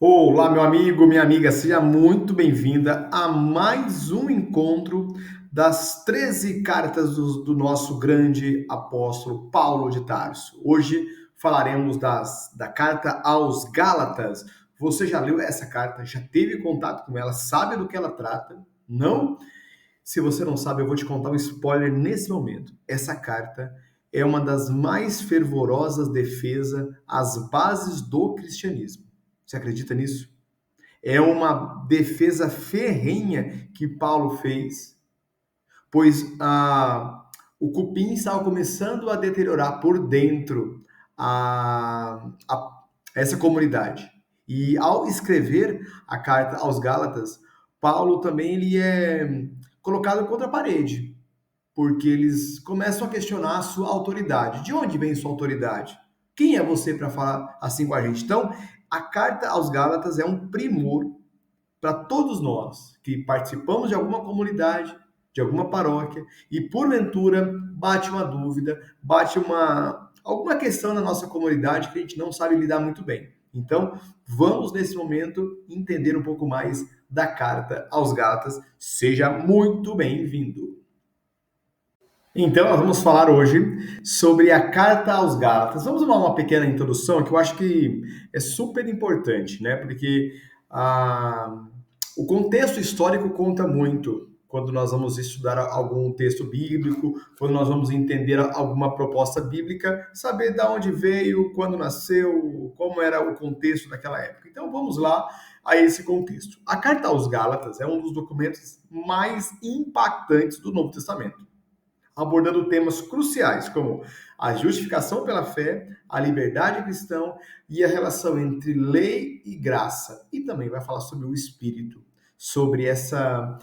Olá, meu amigo, minha amiga, seja muito bem-vinda a mais um encontro das 13 cartas do nosso grande apóstolo Paulo de Tarso. Hoje falaremos da carta aos Gálatas. Você já leu essa carta? Já teve contato com ela? Sabe do que ela trata? Não? Se você não sabe, eu vou te contar um spoiler nesse momento. Essa carta é uma das mais fervorosas defesas às bases do cristianismo. Você acredita nisso? É uma defesa ferrenha que Paulo fez, pois o cupim estava começando a deteriorar por dentro essa comunidade. E ao escrever a carta aos Gálatas, Paulo também ele é colocado contra a parede, porque eles começam a questionar a sua autoridade. De onde vem sua autoridade? Quem é você para falar assim com a gente? Então, a carta aos Gálatas é um primor para todos nós que participamos de alguma comunidade, de alguma paróquia, e porventura bate uma dúvida, alguma questão na nossa comunidade que a gente não sabe lidar muito bem. Então, vamos nesse momento entender um pouco mais da carta aos Gálatas. Seja muito bem-vindo. Então, nós vamos falar hoje sobre a carta aos Gálatas. Vamos dar uma pequena introdução que eu acho que é super importante, né? Porque o contexto histórico conta muito quando nós vamos estudar algum texto bíblico, quando nós vamos entender alguma proposta bíblica, saber de onde veio, quando nasceu, como era o contexto daquela época. Então, vamos lá a esse contexto. A carta aos Gálatas é um dos documentos mais impactantes do Novo Testamento, abordando temas cruciais como a justificação pela fé, a liberdade cristã e a relação entre lei e graça. E também vai falar sobre o Espírito, sobre essa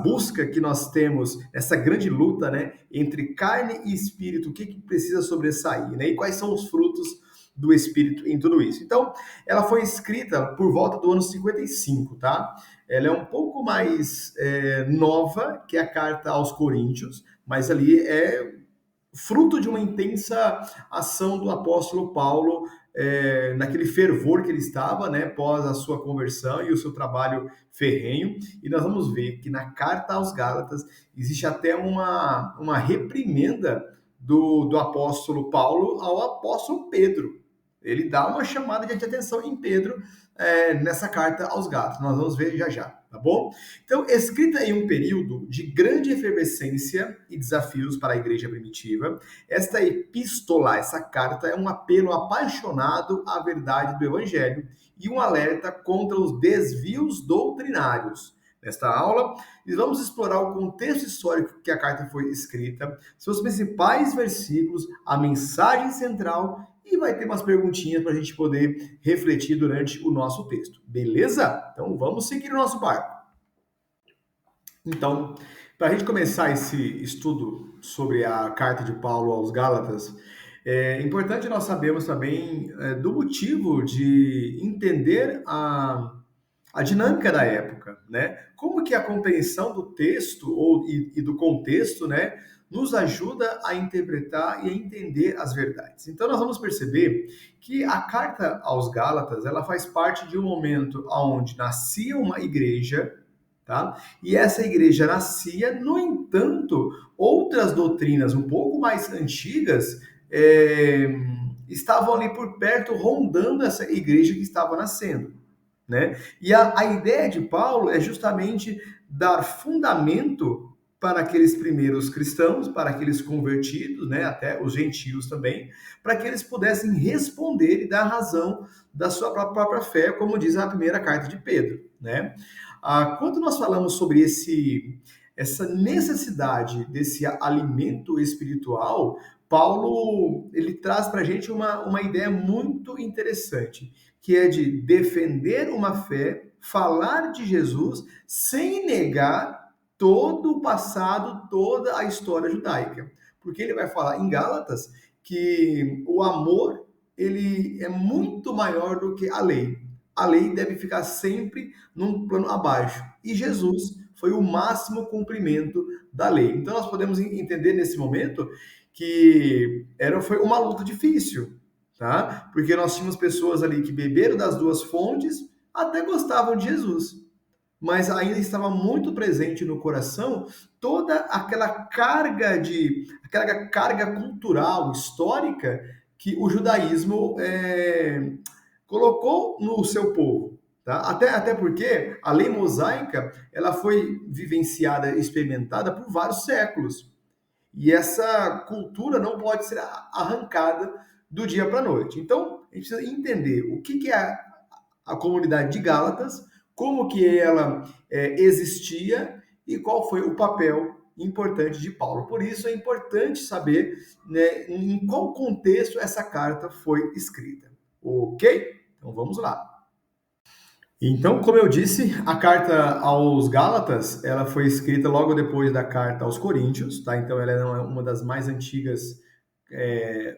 busca que nós temos, essa grande luta, né, entre carne e espírito, o que precisa sobressair, né, e quais são os frutos do Espírito em tudo isso. Então, ela foi escrita por volta do ano 55, tá? Ela é um pouco mais nova que a carta aos Coríntios, mas ali é fruto de uma intensa ação do apóstolo Paulo, naquele fervor que ele estava, né, pós a sua conversão e o seu trabalho ferrenho. E nós vamos ver que na carta aos Gálatas existe até uma reprimenda do apóstolo Paulo ao apóstolo Pedro. Ele dá uma chamada de atenção em Pedro nessa carta aos Gálatas. Nós vamos ver já já, tá bom? Então, escrita em um período de grande efervescência e desafios para a igreja primitiva, esta epístola, essa carta, é um apelo apaixonado à verdade do evangelho e um alerta contra os desvios doutrinários. Nesta aula, nós vamos explorar o contexto histórico que a carta foi escrita, seus principais versículos, a mensagem central, e vai ter umas perguntinhas para a gente poder refletir durante o nosso texto. Beleza? Então vamos seguir o nosso barco. Então, para a gente começar esse estudo sobre a carta de Paulo aos Gálatas, é importante nós sabermos também do motivo de entender a dinâmica da época, né? Como que a compreensão do texto e do contexto, né, nos ajuda a interpretar e a entender as verdades. Então nós vamos perceber que a carta aos Gálatas, ela faz parte de um momento onde nascia uma igreja, tá? E essa igreja nascia, no entanto, outras doutrinas um pouco mais antigas estavam ali por perto, rondando essa igreja que estava nascendo, né? E a ideia de Paulo é justamente dar fundamento para aqueles primeiros cristãos, para aqueles convertidos, né, até os gentios também, para que eles pudessem responder e dar razão da sua própria fé, como diz a primeira carta de Pedro, né? Quando nós falamos sobre essa necessidade desse alimento espiritual, Paulo ele traz para a gente uma ideia muito interessante, que é de defender uma fé, falar de Jesus sem negar todo o passado, toda a história judaica. Porque ele vai falar em Gálatas que o amor ele é muito maior do que a lei. A lei deve ficar sempre num plano abaixo. E Jesus foi o máximo cumprimento da lei. Então nós podemos entender nesse momento que foi uma luta difícil, tá? Porque nós tínhamos pessoas ali que beberam das duas fontes, até gostavam de Jesus, mas ainda estava muito presente no coração toda aquela carga cultural, histórica que o judaísmo colocou no seu povo. Tá? Até porque a lei mosaica ela foi vivenciada, experimentada por vários séculos. E essa cultura não pode ser arrancada do dia para a noite. Então, a gente precisa entender o que é a comunidade de Gálatas, como que ela existia e qual foi o papel importante de Paulo. Por isso é importante saber, né, em qual contexto essa carta foi escrita. Ok? Então vamos lá. Então, como eu disse, a carta aos Gálatas, ela foi escrita logo depois da carta aos Coríntios, tá? Então, ela é uma das mais antigas,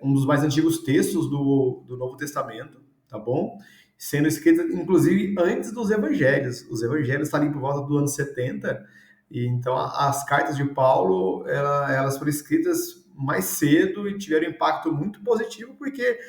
um dos mais antigos textos do Novo Testamento, tá bom? Sendo escrita, inclusive, antes dos Evangelhos. Os Evangelhos estão ali por volta do ano 70, e então as cartas de Paulo, elas foram escritas mais cedo e tiveram um impacto muito positivo, porque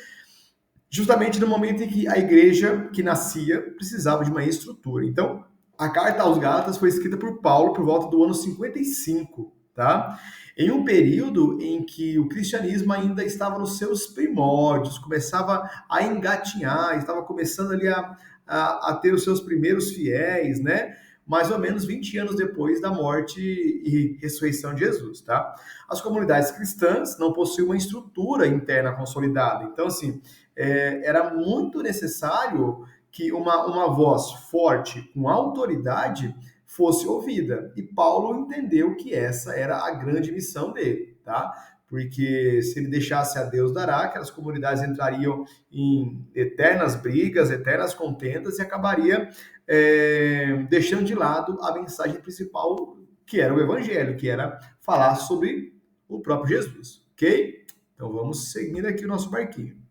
justamente no momento em que a igreja que nascia precisava de uma estrutura. Então, a carta aos Gálatas foi escrita por Paulo por volta do ano 55, tá? Em um período em que o cristianismo ainda estava nos seus primórdios, começava a engatinhar, estava começando ali a ter os seus primeiros fiéis, né? Mais ou menos 20 anos depois da morte e ressurreição de Jesus, tá? As comunidades cristãs não possuíam uma estrutura interna consolidada. Então, assim, era muito necessário que uma voz forte, com autoridade, fosse ouvida. E Paulo entendeu que essa era a grande missão dele, tá? Porque se ele deixasse a Deus dará, aquelas comunidades entrariam em eternas brigas, eternas contendas e acabaria deixando de lado a mensagem principal, que era o evangelho, que era falar sobre o próprio Jesus, ok? Então vamos seguindo aqui o nosso barquinho.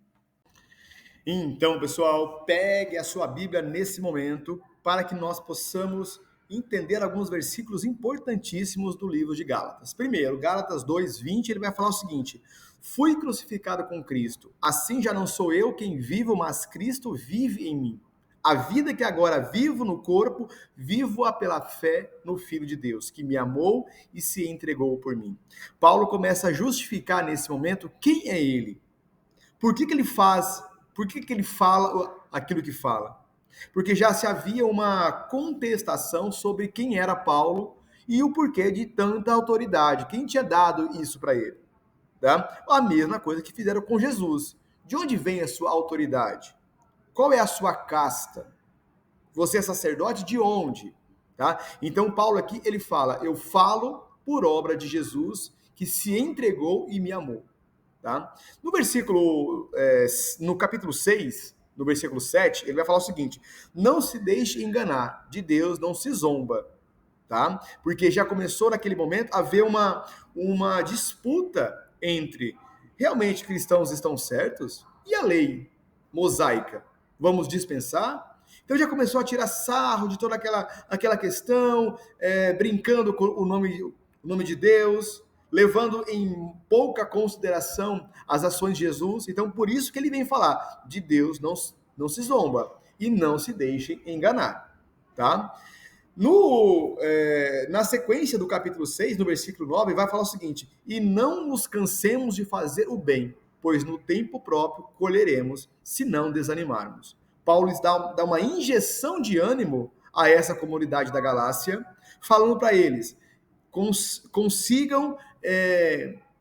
Então, pessoal, pegue a sua Bíblia nesse momento para que nós possamos entender alguns versículos importantíssimos do livro de Gálatas. Primeiro, Gálatas 2:20, ele vai falar o seguinte: fui crucificado com Cristo, assim já não sou eu quem vivo, mas Cristo vive em mim. A vida que agora vivo no corpo, vivo-a pela fé no Filho de Deus, que me amou e se entregou por mim. Paulo começa a justificar nesse momento quem é ele. Por que ele faz, por que ele fala aquilo que fala? Porque já se havia uma contestação sobre quem era Paulo e o porquê de tanta autoridade. Quem tinha dado isso para ele? Tá? A mesma coisa que fizeram com Jesus. De onde vem a sua autoridade? Qual é a sua casta? Você é sacerdote de onde? Tá? Então Paulo aqui ele fala: eu falo por obra de Jesus que se entregou e me amou. Tá? No capítulo 6, no versículo 7, ele vai falar o seguinte: não se deixe enganar, de Deus não se zomba, tá? Porque já começou naquele momento a haver uma disputa entre realmente cristãos estão certos e a lei mosaica. Vamos dispensar? Então já começou a tirar sarro de toda aquela questão, brincando com o nome de Deus, levando em pouca consideração as ações de Jesus. Então, por isso que ele vem falar, de Deus não se zomba e não se deixem enganar, tá? Na sequência do capítulo 6, no versículo 9, vai falar o seguinte: e não nos cansemos de fazer o bem, pois no tempo próprio colheremos, se não desanimarmos. Paulo dá uma injeção de ânimo a essa comunidade da Galácia, falando para eles: consigam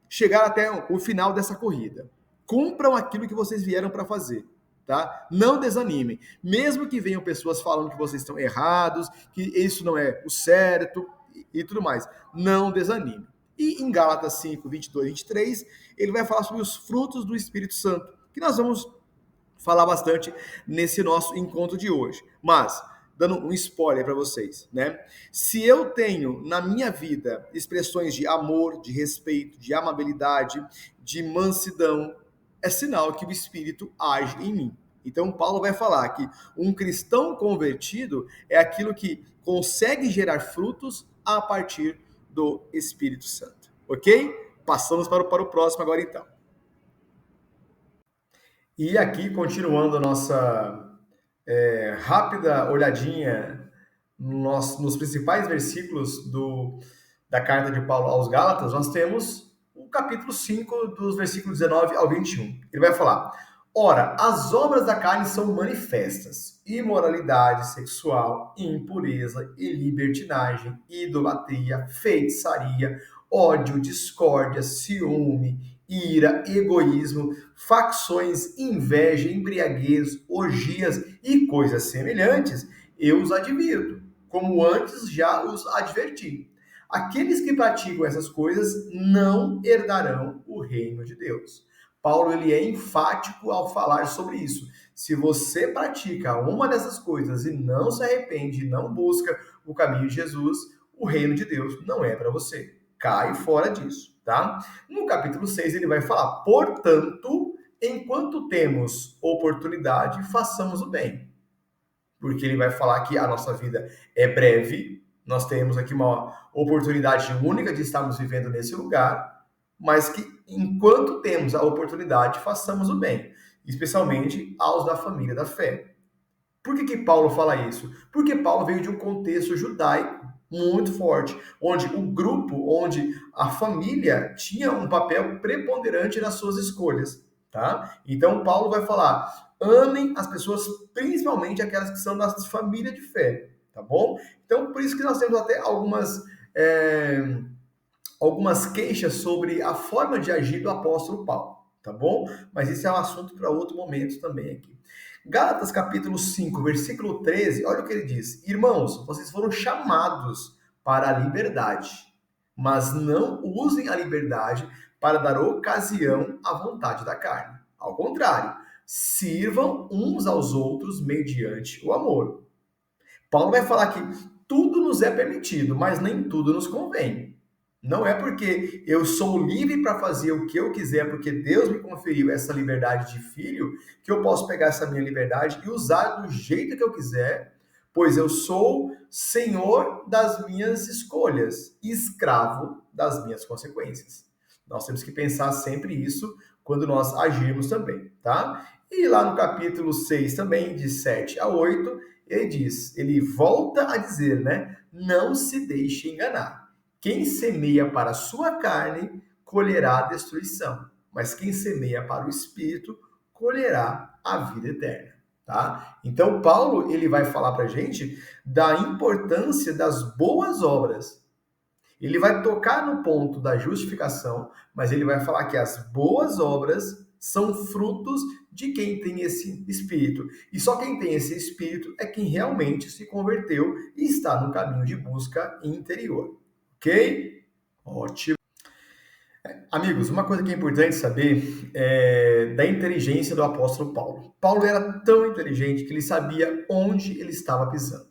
chegar até o final dessa corrida. Cumpram aquilo que vocês vieram para fazer. Tá? Não desanimem. Mesmo que venham pessoas falando que vocês estão errados, que isso não é o certo e tudo mais. Não desanime. E em Gálatas 5, 22 e 23, ele vai falar sobre os frutos do Espírito Santo, que nós vamos falar bastante nesse nosso encontro de hoje. Mas, dando um spoiler para vocês, né? Se eu tenho na minha vida expressões de amor, de respeito, de amabilidade, de mansidão, é sinal que o Espírito age em mim. Então, Paulo vai falar que um cristão convertido é aquilo que consegue gerar frutos a partir do Espírito Santo. Ok? Passamos para o próximo agora, então. E aqui, continuando a rápida olhadinha nos principais versículos da carta de Paulo aos Gálatas, nós temos o capítulo 5, dos versículos 19 ao 21. Ele vai falar: ora, as obras da carne são manifestas: imoralidade sexual, impureza e libertinagem, idolatria, feitiçaria, ódio, discórdia, ciúme, ira, egoísmo, facções, inveja, embriaguez, orgias e coisas semelhantes, eu os advirto, como antes já os adverti. Aqueles que praticam essas coisas não herdarão o reino de Deus. Paulo ele é enfático ao falar sobre isso. Se você pratica uma dessas coisas e não se arrepende, não busca o caminho de Jesus, o reino de Deus não é para você. Cai fora disso, tá? No capítulo 6 ele vai falar: portanto, enquanto temos oportunidade, façamos o bem. Porque ele vai falar que a nossa vida é breve, nós temos aqui uma oportunidade única de estarmos vivendo nesse lugar, mas que enquanto temos a oportunidade, façamos o bem, especialmente aos da família da fé. Por que Paulo fala isso? Porque Paulo veio de um contexto judaico muito forte, onde o grupo, onde a família tinha um papel preponderante nas suas escolhas, tá? Então Paulo vai falar: amem as pessoas, principalmente aquelas que são da família de fé, tá bom? Então por isso que nós temos até algumas queixas sobre a forma de agir do apóstolo Paulo, tá bom? Mas isso é um assunto para outro momento também aqui. Gálatas capítulo 5, versículo 13, olha o que ele diz: irmãos, vocês foram chamados para a liberdade, mas não usem a liberdade para dar ocasião à vontade da carne. Ao contrário, sirvam uns aos outros mediante o amor. Paulo vai falar que tudo nos é permitido, mas nem tudo nos convém. Não é porque eu sou livre para fazer o que eu quiser, porque Deus me conferiu essa liberdade de filho, que eu posso pegar essa minha liberdade e usar do jeito que eu quiser, pois eu sou senhor das minhas escolhas, escravo das minhas consequências. Nós temos que pensar sempre isso quando nós agirmos também, tá? E lá no capítulo 6 também, de 7 a 8, ele volta a dizer, né? Não se deixe enganar. Quem semeia para a sua carne, colherá a destruição. Mas quem semeia para o Espírito, colherá a vida eterna. Tá? Então, Paulo ele vai falar para a gente da importância das boas obras. Ele vai tocar no ponto da justificação, mas ele vai falar que as boas obras são frutos de quem tem esse espírito. E só quem tem esse espírito é quem realmente se converteu e está no caminho de busca interior. Ok? Ótimo. Amigos, uma coisa que é importante saber é da inteligência do apóstolo Paulo. Paulo era tão inteligente que ele sabia onde ele estava pisando.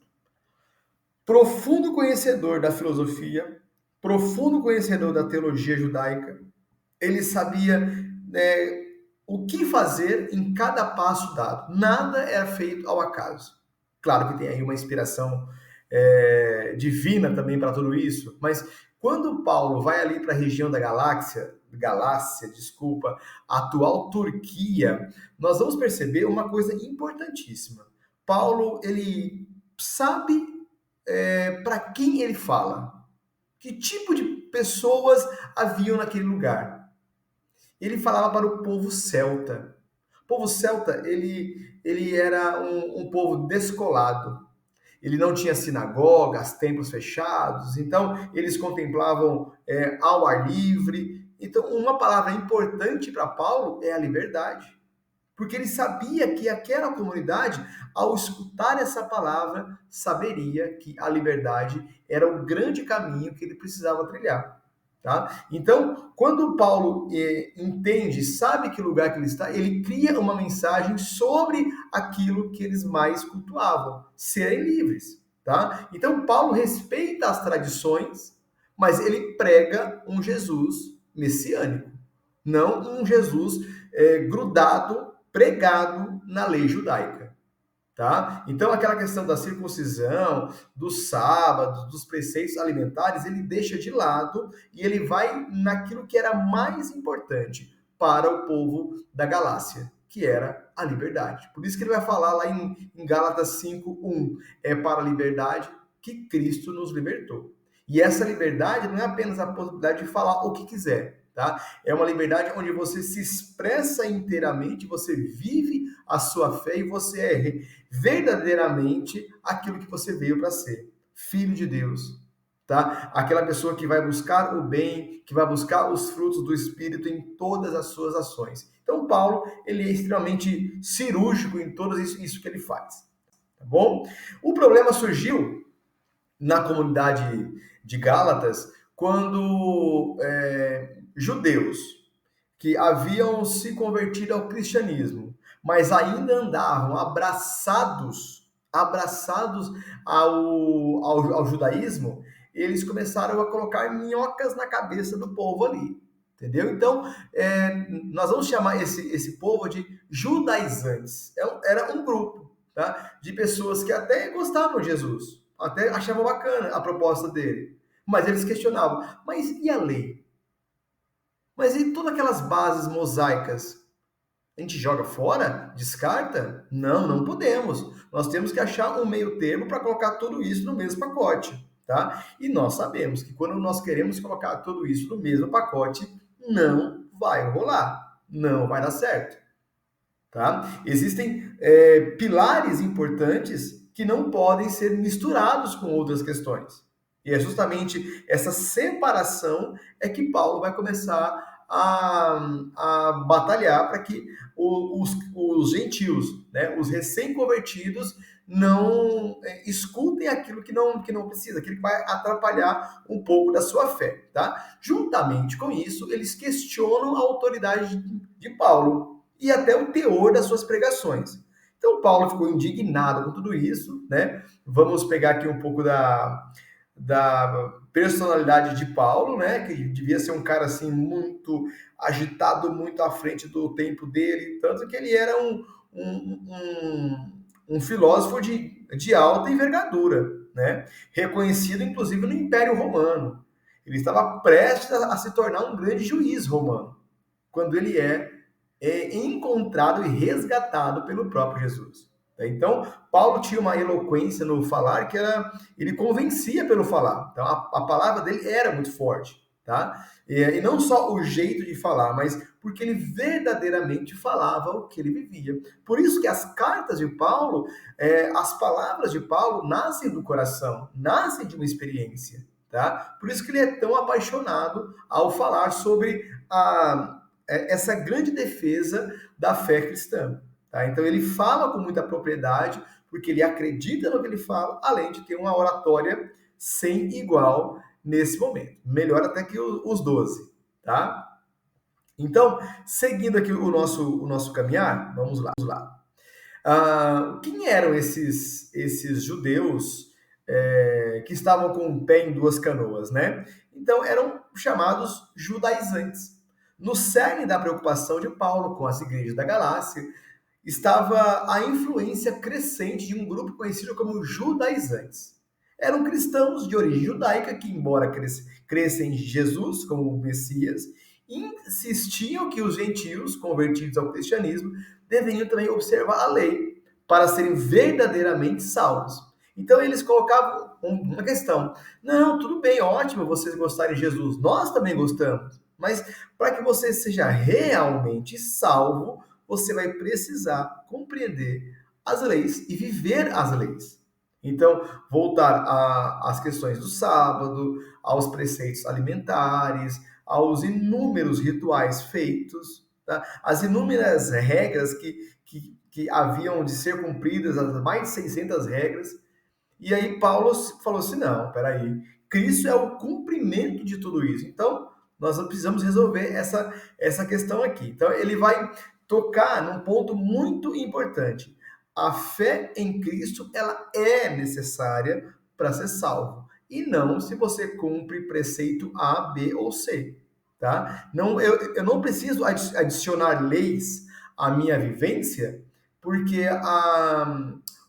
Profundo conhecedor da filosofia, profundo conhecedor da teologia judaica, ele sabia, né, o que fazer em cada passo dado. Nada era feito ao acaso. Claro que tem aí uma inspiração divina também para tudo isso, mas quando Paulo vai ali para a região da Galácia, desculpa, a atual Turquia, nós vamos perceber uma coisa importantíssima. Paulo, ele sabe para quem ele fala, que tipo de pessoas haviam naquele lugar. Ele falava para o povo celta. O povo celta, ele era um povo descolado. Ele não tinha sinagogas, templos fechados, então eles contemplavam ao ar livre. Então, uma palavra importante para Paulo é a liberdade. Porque ele sabia que aquela comunidade, ao escutar essa palavra, saberia que a liberdade era o grande caminho que ele precisava trilhar. Tá? Então, quando Paulo entende, sabe que lugar que ele está, ele cria uma mensagem sobre aquilo que eles mais cultuavam, serem livres. Tá? Então, Paulo respeita as tradições, mas ele prega um Jesus messiânico, não um Jesus grudado, pregado na lei judaica. Tá? Então, aquela questão da circuncisão, dos sábados, dos preceitos alimentares, ele deixa de lado e ele vai naquilo que era mais importante para o povo da Galácia, que era a liberdade. Por isso que ele vai falar lá em Gálatas 5:1, é para a liberdade que Cristo nos libertou. E essa liberdade não é apenas a possibilidade de falar o que quiser, tá? É uma liberdade onde você se expressa inteiramente, você vive a sua fé e você é verdadeiramente aquilo que você veio para ser, filho de Deus, tá? Aquela pessoa que vai buscar o bem, que vai buscar os frutos do Espírito em todas as suas ações. Então, Paulo, ele é extremamente cirúrgico em tudo isso que ele faz, tá bom? O problema surgiu na comunidade de Gálatas quando judeus que haviam se convertido ao cristianismo, mas ainda andavam abraçados ao judaísmo, eles começaram a colocar minhocas na cabeça do povo ali, entendeu? Então, nós vamos chamar esse povo de judaizantes. Era um grupo, tá, de pessoas que até gostavam de Jesus, até achavam bacana a proposta dele, mas eles questionavam, mas e a lei? Mas e todas aquelas bases mosaicas? A gente joga fora? Descarta? Não, não podemos. Nós temos que achar um meio termo para colocar tudo isso no mesmo pacote, tá? E nós sabemos que quando nós queremos colocar tudo isso no mesmo pacote, não vai rolar, não vai dar certo, tá? Existem pilares importantes que não podem ser misturados com outras questões. E é justamente essa separação é que Paulo vai começar a batalhar para que os gentios, né, os recém-convertidos, não escutem aquilo que não precisa, aquilo que vai atrapalhar um pouco da sua fé, tá? Juntamente com isso, eles questionam a autoridade de Paulo e até o teor das suas pregações. Então, Paulo ficou indignado com tudo isso, né? Vamos pegar aqui um pouco da personalidade de Paulo, né? Que devia ser um cara assim muito agitado, muito à frente do tempo dele, tanto que ele era um filósofo de alta envergadura, né? Reconhecido inclusive no Império Romano. Ele estava prestes a se tornar um grande juiz romano, quando ele é encontrado e resgatado pelo próprio Jesus. Então, Paulo tinha uma eloquência no falar que ele convencia pelo falar. Então, a palavra dele era muito forte, tá? E não só o jeito de falar, mas porque ele verdadeiramente falava o que ele vivia. Por isso que as cartas de Paulo, as palavras de Paulo nascem do coração, nascem de uma experiência, tá? Por isso que ele é tão apaixonado ao falar sobre essa grande defesa da fé cristã. Tá? Então ele fala com muita propriedade, porque ele acredita no que ele fala, além de ter uma oratória sem igual nesse momento. Melhor até que os 12. Tá? Então, seguindo aqui o nosso caminhar, vamos lá. Quem eram esses judeus que estavam com o pé em duas canoas, né? Então, eram chamados judaizantes. No cerne da preocupação de Paulo com as igrejas da Galácia, estava a influência crescente de um grupo conhecido como judaizantes. Eram cristãos de origem judaica que, embora crescem em Jesus como o Messias, insistiam que os gentios convertidos ao cristianismo deveriam também observar a lei para serem verdadeiramente salvos. Então eles colocavam uma questão: não, tudo bem, ótimo vocês gostarem de Jesus, nós também gostamos, mas para que você seja realmente salvo, você vai precisar compreender as leis e viver as leis. Então, voltar às questões do sábado, aos preceitos alimentares, aos inúmeros rituais feitos, tá? As inúmeras regras que haviam de ser cumpridas, as mais de 600 regras. E aí Paulo falou assim, não, peraí, Cristo é o cumprimento de tudo isso. Então, nós precisamos resolver essa questão aqui. Então, ele vai tocar num ponto muito importante. A fé em Cristo, ela é necessária para ser salvo. E não se você cumpre preceito A, B ou C. Tá? Não, eu não preciso adicionar leis à minha vivência, porque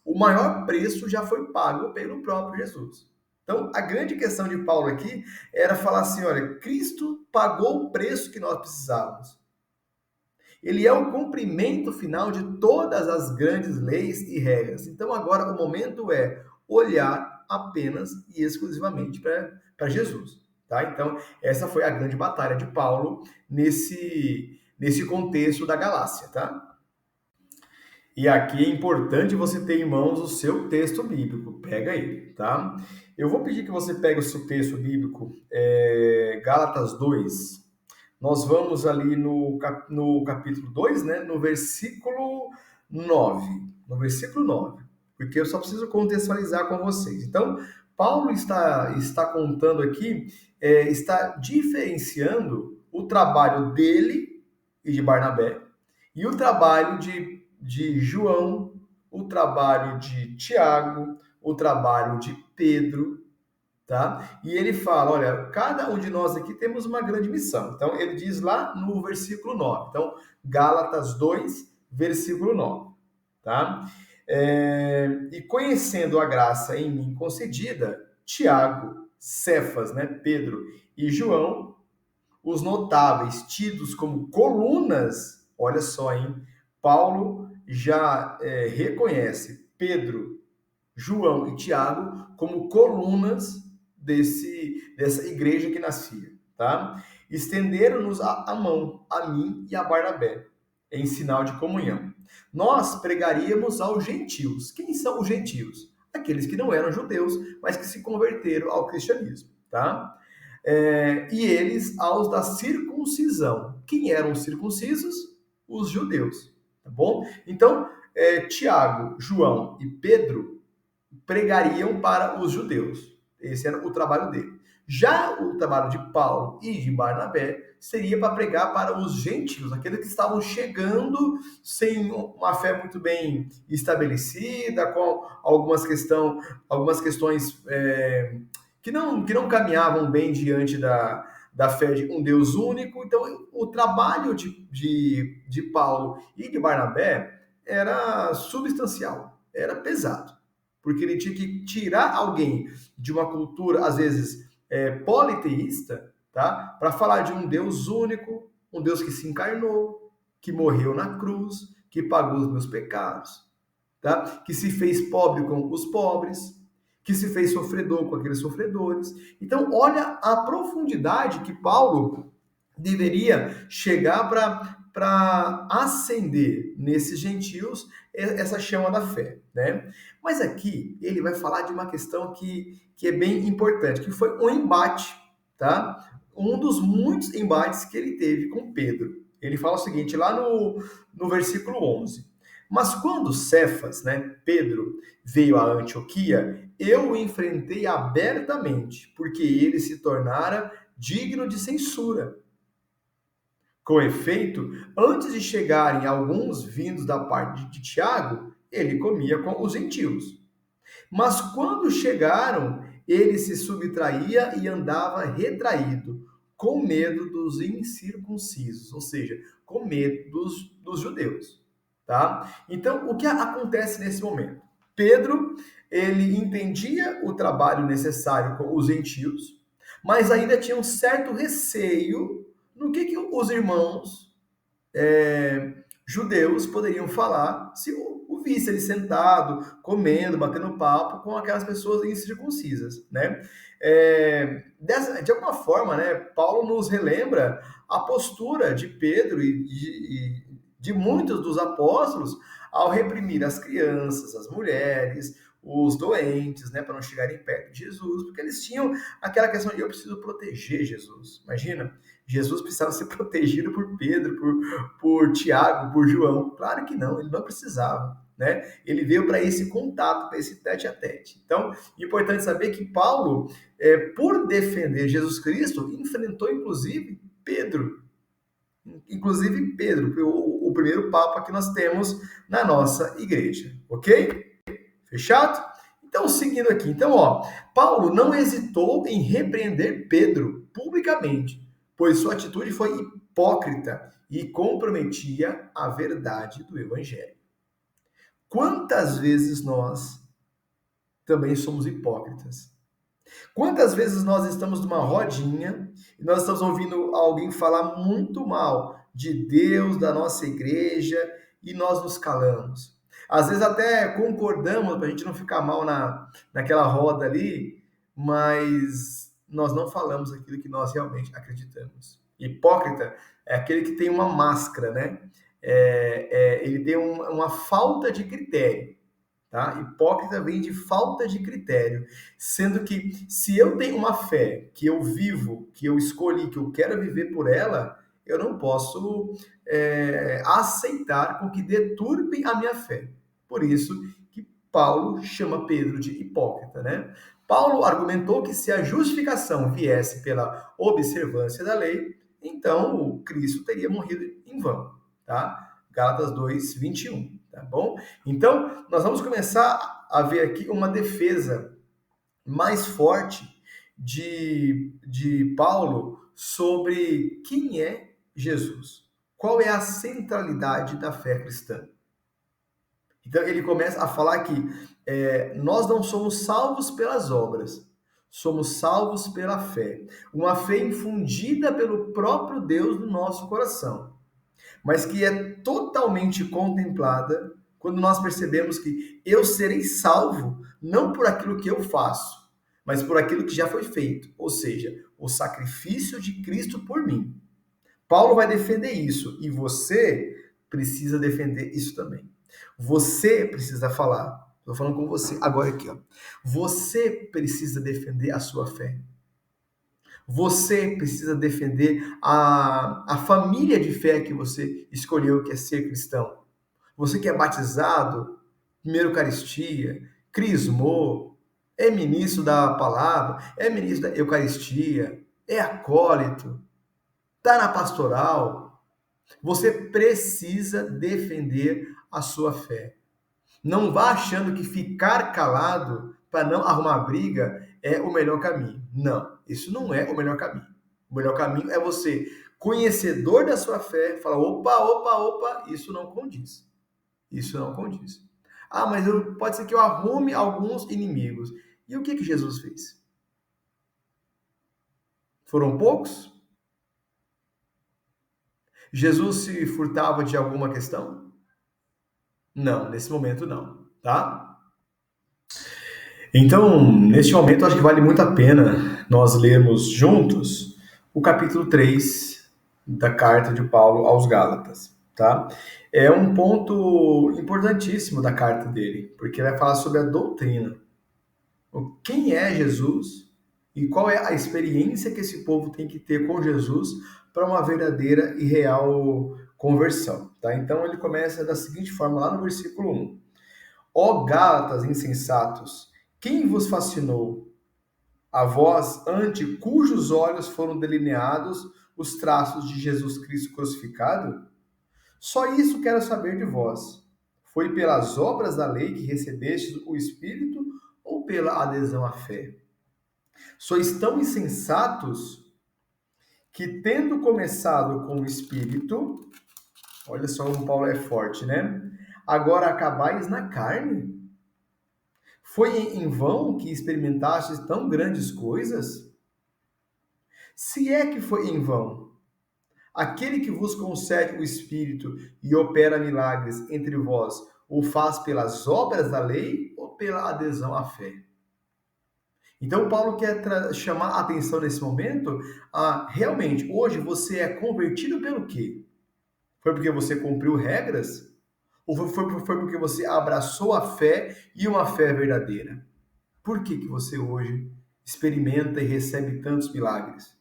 o maior preço já foi pago pelo próprio Jesus. Então, a grande questão de Paulo aqui era falar assim, olha, Cristo pagou o preço que nós precisávamos. Ele é o cumprimento final de todas as grandes leis e regras. Então agora o momento é olhar apenas e exclusivamente para Jesus, tá? Então essa foi a grande batalha de Paulo nesse contexto da Galácia, tá? E aqui é importante você ter em mãos o seu texto bíblico. Pega aí, tá? Eu vou pedir que você pegue o seu texto bíblico, Gálatas 2. Nós vamos ali no capítulo 2, né? No versículo 9. No versículo 9. Porque eu só preciso contextualizar com vocês. Então, Paulo está contando aqui, está diferenciando o trabalho dele e de Barnabé e o trabalho de João, o trabalho de Tiago, o trabalho de Pedro, tá? E ele fala, olha, cada um de nós aqui temos uma grande missão. Então, ele diz lá no versículo 9. Então, Gálatas 2, versículo 9, tá? E conhecendo a graça em mim concedida, Tiago, Cefas, né, Pedro e João, os notáveis tidos como colunas, olha só, hein? Paulo já reconhece Pedro, João e Tiago como colunas dessa igreja que nascia, tá? Estenderam-nos a mão, a mim e a Barnabé, em sinal de comunhão. Nós pregaríamos aos gentios. Quem são os gentios? Aqueles que não eram judeus, mas que se converteram ao cristianismo, tá? E eles aos da circuncisão. Quem eram os circuncisos? Os judeus, tá bom? Então, Tiago, João e Pedro pregariam para os judeus. Esse era o trabalho dele. Já o trabalho de Paulo e de Barnabé seria para pregar para os gentios, aqueles que estavam chegando sem uma fé muito bem estabelecida, com algumas questões que não caminhavam bem diante da fé de um Deus único. Então, o trabalho de Paulo e de Barnabé era substancial, era pesado, porque ele tinha que tirar alguém de uma cultura, às vezes, politeísta, tá? Para falar de um Deus único, um Deus que se encarnou, que morreu na cruz, que pagou os meus pecados, tá? Que se fez pobre com os pobres, que se fez sofredor com aqueles sofredores. Então, olha a profundidade que Paulo deveria chegar para acender nesses gentios essa chama da fé, né? Mas aqui ele vai falar de uma questão que é bem importante, que foi um embate, tá? Um dos muitos embates que ele teve com Pedro. Ele fala o seguinte, lá no versículo 11. Mas quando Cefas, né, Pedro, veio a Antioquia, eu o enfrentei abertamente, porque ele se tornara digno de censura. Com efeito, antes de chegarem alguns vindos da parte de Tiago, ele comia com os gentios. Mas quando chegaram, ele se subtraía e andava retraído, com medo dos incircuncisos, ou seja, com medo dos judeus. Tá? Então, o que acontece nesse momento? Pedro, ele entendia o trabalho necessário com os gentios, mas ainda tinha um certo receio no que os irmãos judeus poderiam falar se o visse ele sentado, comendo, batendo papo com aquelas pessoas incircuncisas, né? De alguma forma, né, Paulo nos relembra a postura de Pedro e de muitos dos apóstolos ao reprimir as crianças, as mulheres, os doentes, né, para não chegarem perto de Jesus, porque eles tinham aquela questão de eu preciso proteger Jesus. Imagina, Jesus precisava ser protegido por Pedro, por Tiago, por João. Claro que não, ele não precisava, né? Ele veio para esse contato, para esse tete a tete. Então, é importante saber que Paulo, por defender Jesus Cristo, enfrentou inclusive Pedro. Inclusive Pedro, o primeiro papa que nós temos na nossa igreja, ok? Fechado? Então, seguindo aqui. Então, Paulo não hesitou em repreender Pedro publicamente, pois sua atitude foi hipócrita e comprometia a verdade do evangelho. Quantas vezes nós também somos hipócritas? Quantas vezes nós estamos numa rodinha e nós estamos ouvindo alguém falar muito mal de Deus, da nossa igreja, e nós nos calamos. Às vezes até concordamos para a gente não ficar mal naquela roda ali, mas nós não falamos aquilo que nós realmente acreditamos. Hipócrita é aquele que tem uma máscara, né? Ele tem uma falta de critério. Tá? Hipócrita vem de falta de critério, sendo que se eu tenho uma fé que eu vivo, que eu escolhi, que eu quero viver por ela, eu não posso aceitar com que deturpem a minha fé. Por isso que Paulo chama Pedro de hipócrita, né? Paulo argumentou que se a justificação viesse pela observância da lei, então o Cristo teria morrido em vão, tá? Gálatas 2:21, tá bom? Então, nós vamos começar a ver aqui uma defesa mais forte de Paulo sobre quem é Jesus. Qual é a centralidade da fé cristã? Então, ele começa a falar que nós não somos salvos pelas obras, somos salvos pela fé. Uma fé infundida pelo próprio Deus no nosso coração, mas que é totalmente contemplada quando nós percebemos que eu serei salvo não por aquilo que eu faço, mas por aquilo que já foi feito, ou seja, o sacrifício de Cristo por mim. Paulo vai defender isso e você precisa defender isso também. Você precisa falar. Estou falando com você agora aqui, ó. Você precisa defender a sua fé. Você precisa defender a família de fé que você escolheu, que é ser cristão. Você que é batizado, primeira Eucaristia, crismou, é ministro da palavra, é ministro da Eucaristia, é acólito, está na pastoral. Você precisa defender a sua fé. Não vá achando que ficar calado para não arrumar briga é o melhor caminho. Não, isso não é o melhor caminho. O melhor caminho é você, conhecedor da sua fé, falar: opa, isso não condiz. Isso não condiz. Ah, mas pode ser que eu arrume alguns inimigos. E o que Jesus fez? Foram poucos? Jesus se furtava de alguma questão? Não, nesse momento não, tá? Então, neste momento, acho que vale muito a pena nós lermos juntos o capítulo 3 da carta de Paulo aos Gálatas, tá? É um ponto importantíssimo da carta dele, porque vai falar sobre a doutrina. Quem é Jesus e qual é a experiência que esse povo tem que ter com Jesus para uma verdadeira e real conversão, tá? Então, ele começa da seguinte forma, lá no versículo 1. Ó Gálatas insensatos, quem vos fascinou? A vós, ante cujos olhos foram delineados os traços de Jesus Cristo crucificado? Só isso quero saber de vós. Foi pelas obras da lei que recebestes o Espírito ou pela adesão à fé? Sois tão insensatos que, tendo começado com o Espírito, olha só como Paulo é forte, né? Agora acabais na carne? Foi em vão que experimentastes tão grandes coisas? Se é que foi em vão, aquele que vos concede o Espírito e opera milagres entre vós, o faz pelas obras da lei ou pela adesão à fé? Então, Paulo quer chamar a atenção nesse momento a realmente, hoje você é convertido pelo quê? Foi porque você cumpriu regras? Ou foi porque você abraçou a fé e uma fé verdadeira? Por que você hoje experimenta e recebe tantos milagres?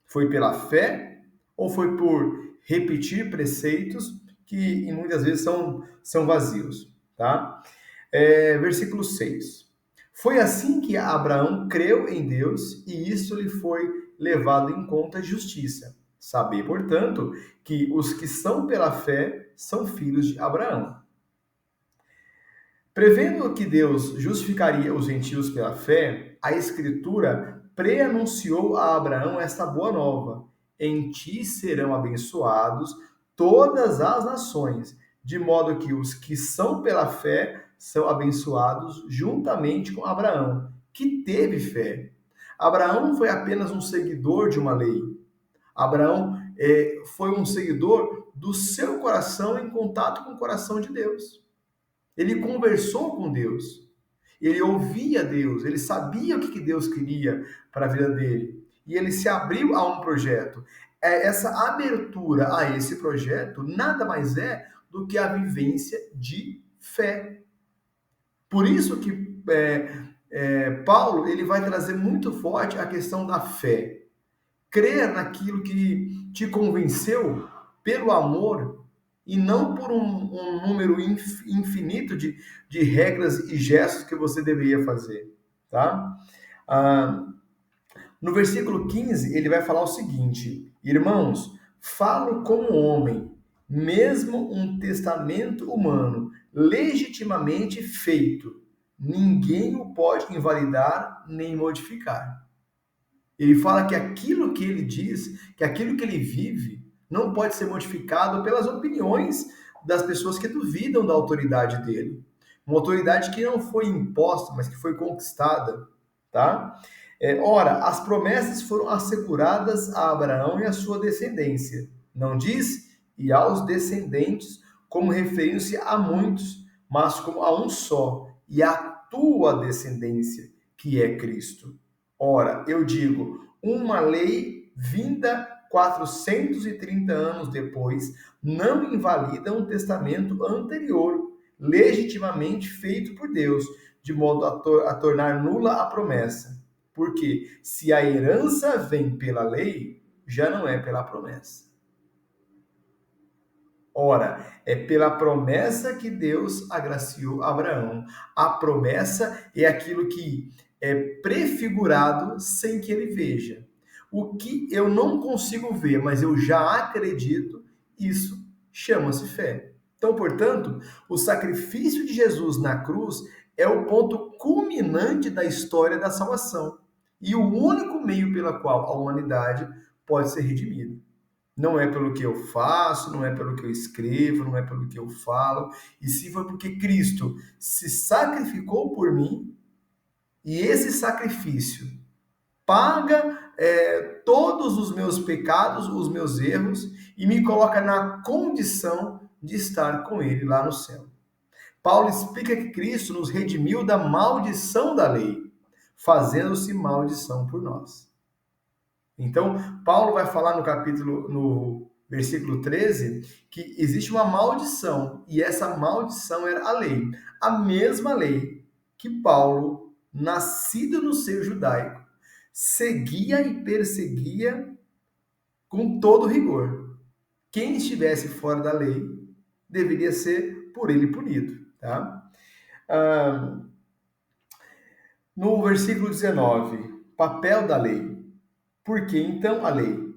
Foi pela fé ou foi por repetir preceitos que muitas vezes são vazios, tá? Versículo 6. Foi assim que Abraão creu em Deus e isso lhe foi levado em conta a justiça. Saber, portanto, que os que são pela fé são filhos de Abraão. Prevendo que Deus justificaria os gentios pela fé, a Escritura preanunciou a Abraão esta boa nova: em ti serão abençoados todas as nações, de modo que os que são pela fé são abençoados juntamente com Abraão, que teve fé. Abraão foi apenas um seguidor de uma lei. Abraão foi um seguidor do seu coração em contato com o coração de Deus. Ele conversou com Deus. Ele ouvia Deus, ele sabia o que Deus queria para a vida dele. E ele se abriu a um projeto. Essa abertura a esse projeto nada mais é do que a vivência de fé. Por isso que Paulo ele vai trazer muito forte a questão da fé. Crer naquilo que te convenceu pelo amor e não por um número infinito de regras e gestos que você deveria fazer, tá? No versículo 15, ele vai falar o seguinte: irmãos, falo como homem, mesmo um testamento humano legitimamente feito, ninguém o pode invalidar nem modificar. Ele fala que aquilo que ele diz, que aquilo que ele vive, não pode ser modificado pelas opiniões das pessoas que duvidam da autoridade dele. Uma autoridade que não foi imposta, mas que foi conquistada, tá? Ora, as promessas foram asseguradas a Abraão e a sua descendência. Não diz, e aos descendentes, como referindo-se a muitos, mas como a um só, e a tua descendência, que é Cristo. Ora, eu digo, uma lei vinda 430 anos depois não invalida um testamento anterior, legitimamente feito por Deus, de modo a tornar nula a promessa. Porque se a herança vem pela lei, já não é pela promessa. Ora, é pela promessa que Deus agraciou Abraão. A promessa é aquilo que é prefigurado sem que ele veja. O que eu não consigo ver, mas eu já acredito, isso chama-se fé. Então, portanto, o sacrifício de Jesus na cruz é o ponto culminante da história da salvação e o único meio pela qual a humanidade pode ser redimida. Não é pelo que eu faço, não é pelo que eu escrevo, não é pelo que eu falo, e sim foi porque Cristo se sacrificou por mim, e esse sacrifício paga todos os meus pecados, os meus erros, e me coloca na condição de estar com Ele lá no céu. Paulo explica que Cristo nos redimiu da maldição da lei, fazendo-se maldição por nós. Então, Paulo vai falar no versículo 13, que existe uma maldição, e essa maldição era a lei. A mesma lei que Paulo, nascido no seio judaico, seguia e perseguia com todo rigor. Quem estivesse fora da lei deveria ser por ele punido. Tá? No versículo 19, papel da lei. Por que então a lei?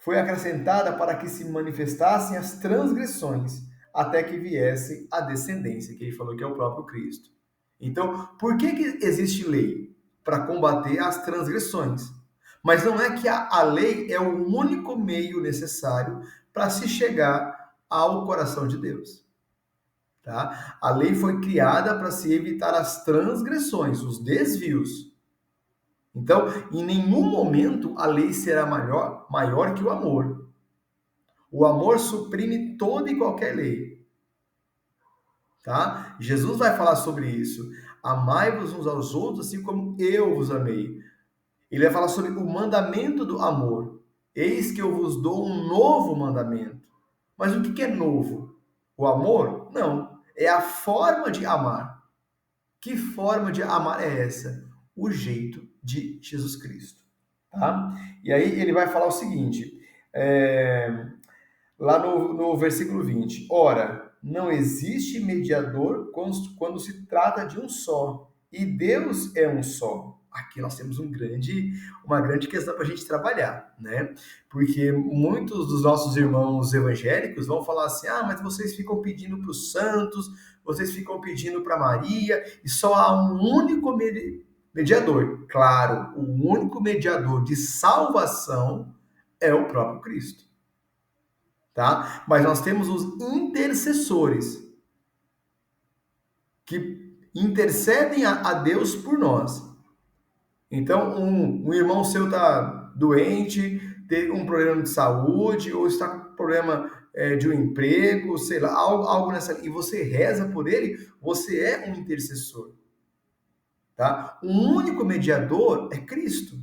Foi acrescentada para que se manifestassem as transgressões, até que viesse a descendência, que ele falou que é o próprio Cristo. Então, por que existe lei? Para combater as transgressões. Mas não é que a lei é o único meio necessário para se chegar ao coração de Deus. Tá? A lei foi criada para se evitar as transgressões, os desvios. Então, em nenhum momento a lei será maior que o amor. O amor suprime toda e qualquer lei. Tá? Jesus vai falar sobre isso. Amai-vos uns aos outros, assim como eu vos amei. Ele vai falar sobre o mandamento do amor. Eis que eu vos dou um novo mandamento. Mas o que é novo? O amor? Não. É a forma de amar. Que forma de amar é essa? O jeito de Jesus Cristo. Tá? E aí ele vai falar o seguinte, lá no versículo 20. Ora, não existe mediador quando se trata de um só, e Deus é um só. Aqui nós temos uma grande questão para a gente trabalhar, né? Porque muitos dos nossos irmãos evangélicos vão falar assim, mas vocês ficam pedindo para os santos, vocês ficam pedindo para Maria, e só há um único mediador. Claro, o único mediador de salvação é o próprio Cristo. Tá? Mas nós temos os intercessores que intercedem a Deus por nós. Então, um irmão seu está doente, ter um problema de saúde ou está com problema de um emprego, sei lá, algo nessa, e você reza por ele, você é um intercessor, tá? O único mediador é Cristo,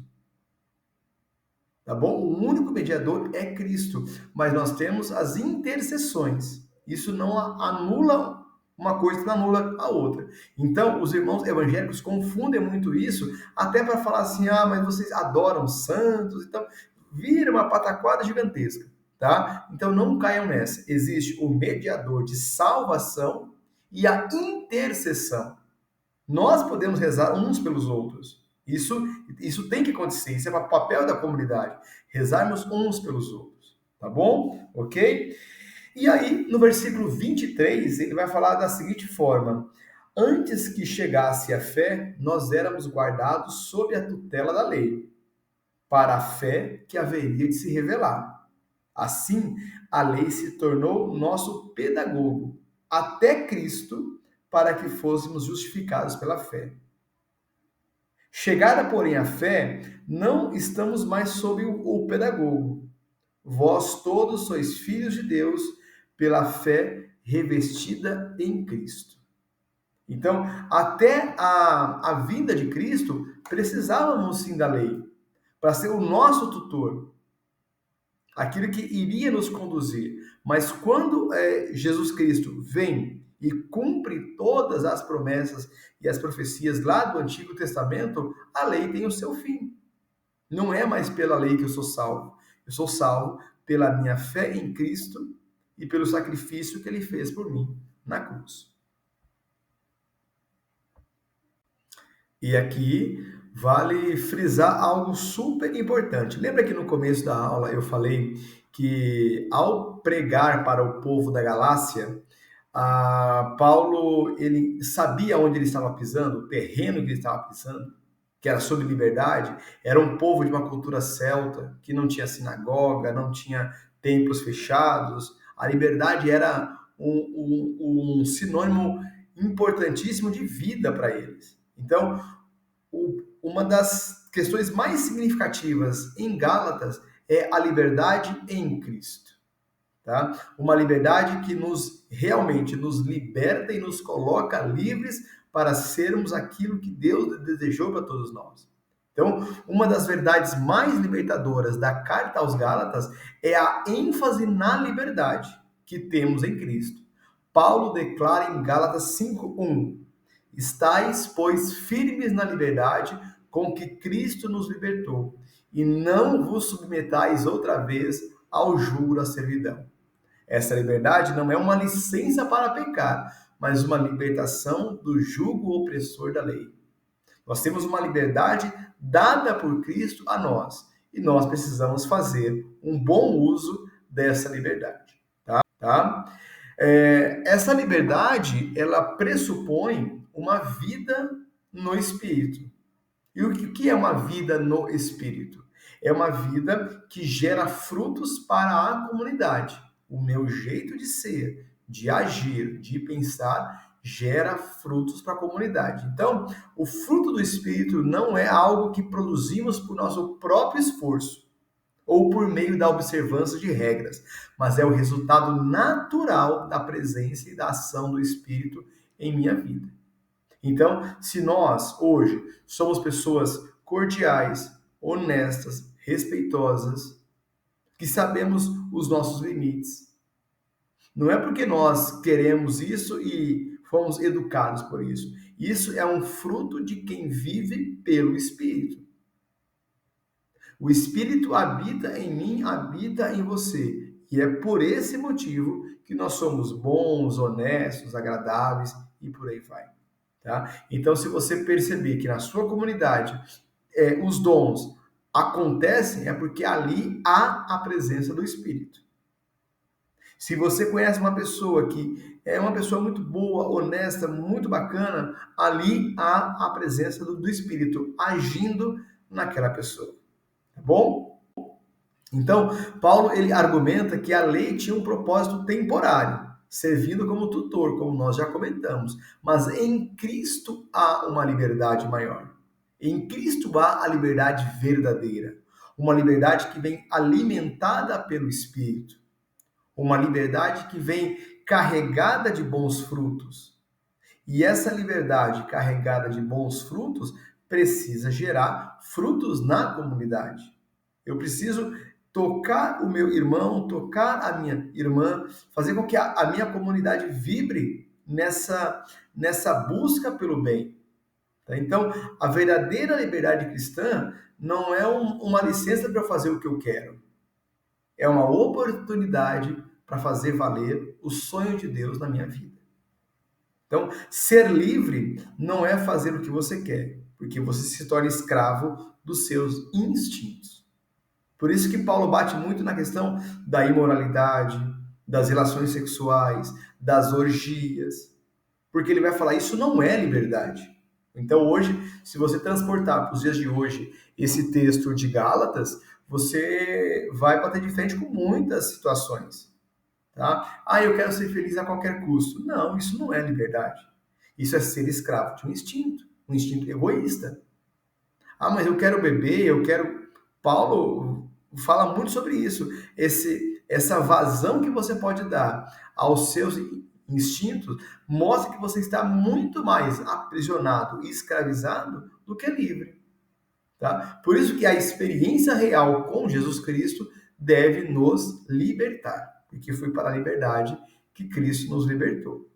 tá bom? O único mediador é Cristo, mas nós temos as intercessões. Isso não anula uma coisa, não anula a outra. Então, os irmãos evangélicos confundem muito isso, até para falar assim, ah, mas vocês adoram santos, então vira uma pataquada gigantesca, tá? Então não caiam nessa. Existe o mediador de salvação e a intercessão. Nós podemos rezar uns pelos outros. Isso tem que acontecer, isso é o papel da comunidade. Rezarmos uns pelos outros, tá bom? Ok? E aí, no versículo 23, ele vai falar da seguinte forma: antes que chegasse a fé, nós éramos guardados sob a tutela da lei, para a fé que haveria de se revelar. Assim, a lei se tornou nosso pedagogo, até Cristo, para que fôssemos justificados pela fé. Chegada, porém, a fé, não estamos mais sob o pedagogo. Vós todos sois filhos de Deus pela fé revestida em Cristo. Então, até a vinda de Cristo, precisávamos sim da lei, para ser o nosso tutor, aquilo que iria nos conduzir. Mas quando Jesus Cristo vem e cumpre todas as promessas e as profecias lá do Antigo Testamento, a lei tem o seu fim. Não é mais pela lei que eu sou salvo. Eu sou salvo pela minha fé em Cristo e pelo sacrifício que ele fez por mim na cruz. E aqui vale frisar algo super importante. Lembra que no começo da aula eu falei que ao pregar para o povo da Galácia, Paulo ele sabia onde ele estava pisando, o terreno que ele estava pisando, que era sobre liberdade. Era um povo de uma cultura celta, que não tinha sinagoga, não tinha templos fechados. A liberdade era um sinônimo importantíssimo de vida para eles. Então, uma das questões mais significativas em Gálatas é a liberdade em Cristo. Tá? Uma liberdade que realmente nos liberta e nos coloca livres para sermos aquilo que Deus desejou para todos nós. Então, uma das verdades mais libertadoras da carta aos Gálatas é a ênfase na liberdade que temos em Cristo. Paulo declara em Gálatas 5:1: estais, pois, firmes na liberdade com que Cristo nos libertou, e não vos submetais outra vez ao jugo da servidão. Essa liberdade não é uma licença para pecar, mas uma libertação do jugo opressor da lei. Nós temos uma liberdade dada por Cristo a nós, e nós precisamos fazer um bom uso dessa liberdade. Tá? Essa liberdade, ela pressupõe uma vida no Espírito. E o que é uma vida no Espírito? É uma vida que gera frutos para a comunidade. O meu jeito de ser, de agir, de pensar, gera frutos para a comunidade. Então, o fruto do Espírito não é algo que produzimos por nosso próprio esforço ou por meio da observância de regras, mas é o resultado natural da presença e da ação do Espírito em minha vida. Então, se nós hoje somos pessoas cordiais, honestas, respeitosas, que sabemos os nossos limites, não é porque nós queremos isso e fomos educados por isso. Isso é um fruto de quem vive pelo Espírito. O Espírito habita em mim, habita em você. E é por esse motivo que nós somos bons, honestos, agradáveis e por aí vai. Tá? Então, se você perceber que na sua comunidade os dons acontecem, é porque ali há a presença do Espírito. Se você conhece uma pessoa que é uma pessoa muito boa, honesta, muito bacana, ali há a presença do Espírito agindo naquela pessoa. Tá bom? Então, Paulo ele argumenta que a lei tinha um propósito temporário, servindo como tutor, como nós já comentamos. Mas em Cristo há uma liberdade maior. Em Cristo há a liberdade verdadeira. uma liberdade que vem alimentada pelo Espírito, uma liberdade que vem carregada de bons frutos. E essa liberdade carregada de bons frutos precisa gerar frutos na comunidade. Eu preciso tocar o meu irmão, tocar a minha irmã, fazer com que a minha comunidade vibre nessa busca pelo bem. Tá? Então, a verdadeira liberdade cristã não é uma licença para fazer o que eu quero. É uma oportunidade para fazer valer o sonho de Deus na minha vida. Então, ser livre não é fazer o que você quer, porque você se torna escravo dos seus instintos. Por isso que Paulo bate muito na questão da imoralidade, das relações sexuais, das orgias, porque ele vai falar, isso não é liberdade. Então hoje, se você transportar para os dias de hoje esse texto de Gálatas, você vai bater de frente com muitas situações. Tá? Eu quero ser feliz a qualquer custo. Não, isso não é liberdade. Isso é ser escravo de um instinto egoísta. Mas eu quero beber, eu quero... Paulo fala muito sobre isso. Essa vazão que você pode dar aos seus instintos mostra que você está muito mais aprisionado e escravizado do que livre. Tá? Por isso que a experiência real com Jesus Cristo deve nos libertar, porque foi para a liberdade que Cristo nos libertou.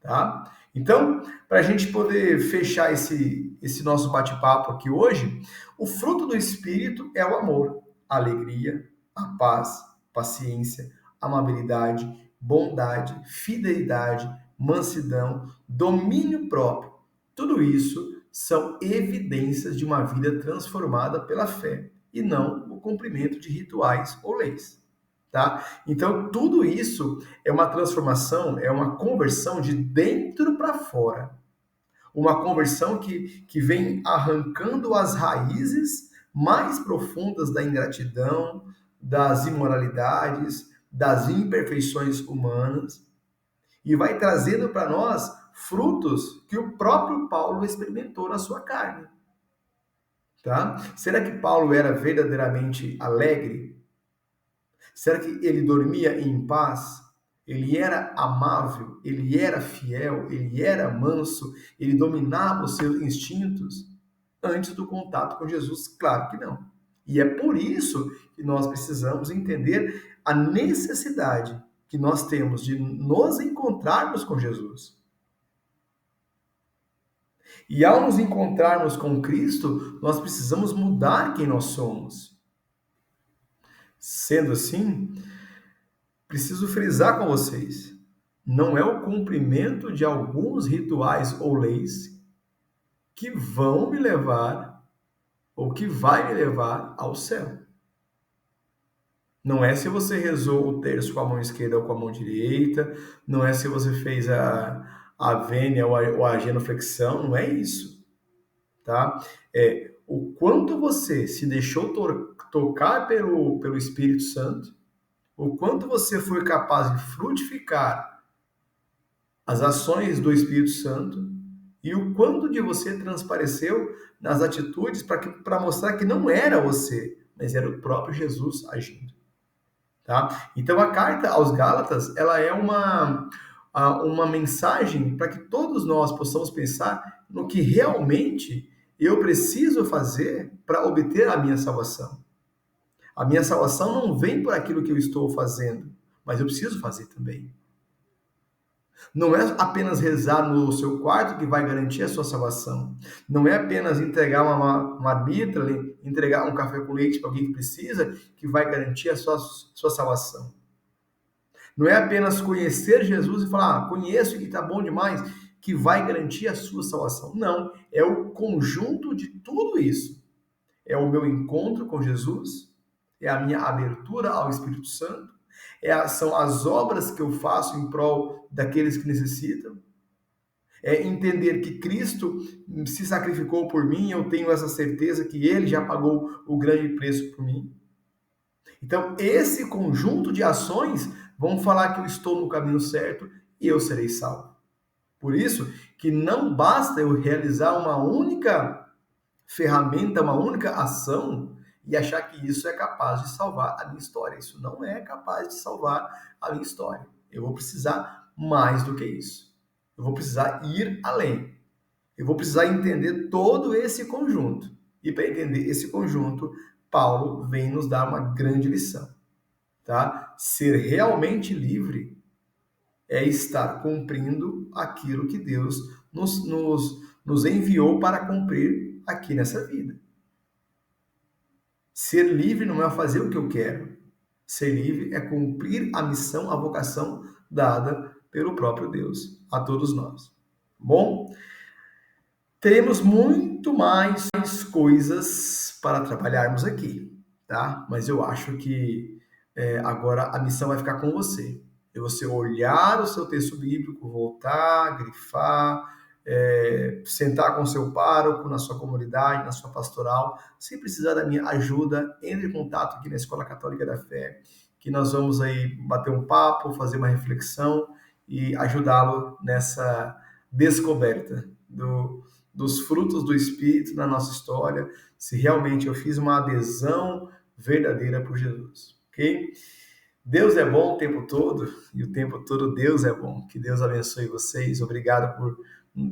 Tá? Então, para a gente poder fechar esse nosso bate-papo aqui hoje, o fruto do Espírito é o amor, a alegria, a paz, paciência, amabilidade, bondade, fidelidade, mansidão, domínio próprio. Tudo isso são evidências de uma vida transformada pela fé e não o cumprimento de rituais ou leis. Tá? Então, tudo isso é uma transformação, é uma conversão de dentro para fora. Uma conversão que vem arrancando as raízes mais profundas da ingratidão, das imoralidades, das imperfeições humanas e vai trazendo para nós frutos que o próprio Paulo experimentou na sua carne. Tá? Será que Paulo era verdadeiramente alegre? Será que ele dormia em paz? Ele era amável? Ele era fiel? Ele era manso? Ele dominava os seus instintos? Antes do contato com Jesus? Claro que não. E é por isso que nós precisamos entender a necessidade que nós temos de nos encontrarmos com Jesus. E ao nos encontrarmos com Cristo, nós precisamos mudar quem nós somos. Sendo assim, preciso frisar com vocês, não é o cumprimento de alguns rituais ou leis que vão me levar, ou que vai me levar ao céu. Não é se você rezou o terço com a mão esquerda ou com a mão direita, não é se você fez a vênia ou a genuflexão, não é isso, tá? É o quanto você se deixou tocar pelo Espírito Santo, o quanto você foi capaz de frutificar as ações do Espírito Santo e o quanto de você transpareceu nas atitudes para mostrar que não era você, mas era o próprio Jesus agindo. Tá? Então a carta aos Gálatas, ela é uma mensagem para que todos nós possamos pensar no que realmente eu preciso fazer para obter a minha salvação. A minha salvação não vem por aquilo que eu estou fazendo, mas eu preciso fazer também. Não é apenas rezar no seu quarto que vai garantir a sua salvação. Não é apenas entregar uma marmita, entregar um café com leite para alguém que precisa, que vai garantir a sua salvação. Não é apenas conhecer Jesus e falar, conheço e está bom demais, que vai garantir a sua salvação. Não, é o conjunto de tudo isso. É o meu encontro com Jesus, é a minha abertura ao Espírito Santo, são as obras que eu faço em prol daqueles que necessitam, é entender que Cristo se sacrificou por mim, eu tenho essa certeza que Ele já pagou o grande preço por mim. Então, esse conjunto de ações vão falar que eu estou no caminho certo e eu serei salvo. Por isso que não basta eu realizar uma única ferramenta, uma única ação e achar que isso é capaz de salvar a minha história. Isso não é capaz de salvar a minha história. Eu vou precisar mais do que isso. Eu vou precisar ir além. Eu vou precisar entender todo esse conjunto. E para entender esse conjunto, Paulo vem nos dar uma grande lição, tá? Ser realmente livre é estar cumprindo aquilo que Deus nos enviou para cumprir aqui nessa vida. Ser livre não é fazer o que eu quero. Ser livre é cumprir a missão, a vocação dada pelo próprio Deus a todos nós. Bom, teremos muito mais coisas para trabalharmos aqui, tá? Mas eu acho que agora a missão vai ficar com você. É você olhar o seu texto bíblico, voltar, grifar, sentar com o seu pároco, na sua comunidade, na sua pastoral. Se precisar da minha ajuda, entre em contato aqui na Escola Católica da Fé, que nós vamos aí bater um papo, fazer uma reflexão e ajudá-lo nessa descoberta dos frutos do Espírito na nossa história, se realmente eu fiz uma adesão verdadeira por Jesus, ok? Deus é bom o tempo todo, e o tempo todo Deus é bom. Que Deus abençoe vocês. Obrigado por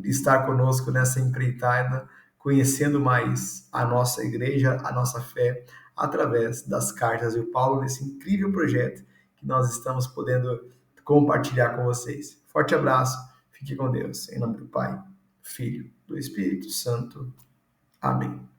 estar conosco nessa empreitada, conhecendo mais a nossa igreja, a nossa fé, através das cartas de Paulo, nesse incrível projeto que nós estamos podendo compartilhar com vocês. Forte abraço, fique com Deus. Em nome do Pai, Filho, do Espírito Santo. Amém.